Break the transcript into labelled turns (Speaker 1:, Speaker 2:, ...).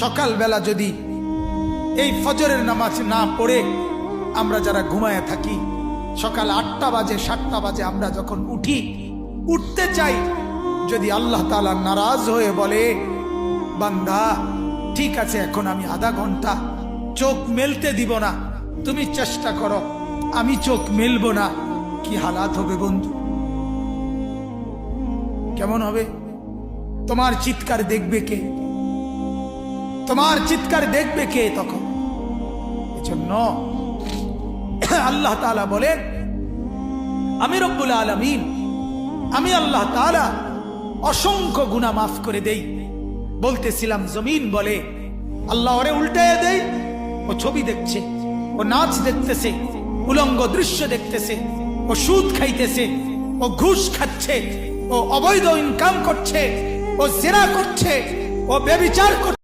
Speaker 1: সকালবেলা যদি এই ফজরের নামাজ না পড়ে আমরা যারা ঘুমায় থাকি, সকাল 8টা বাজে 7টা বাজে আমরা যখন উঠতে চাই, যদি আল্লাহ তাআলা নারাজ হয়ে বলে বান্দা ঠিক আছে এখন আমি আধা ঘন্টা চোখ মেলতে দিব না, তুমি চেষ্টা করো, আমি চোখ মেলবো না, কি হালাত হবে বন্ধু? কেমন হবে? তোমার চিৎকার দেখবে কে? তোমার চিৎকার দেখবে কে তখন? এজন্য আল্লাহ তাআলা বলেন আমি রব্বুল আলামিন, আমি আল্লাহ তাআলা অসংখ্য গুনাহ মাফ করে দেই। বলতেছিলাম জমিন বলে আল্লাহ ওরে উল্টায় দেই, ও ছবি দেখছে, ও নাচ দেখতেছে, উলঙ্গ দৃশ্য দেখতেছে, ও সুদ খাইতেছে, ও ঘুষ খাচ্ছে, ও অবৈধ ইনকাম করছে, ও জিনা করছে, ও ব্যভিচার করছে।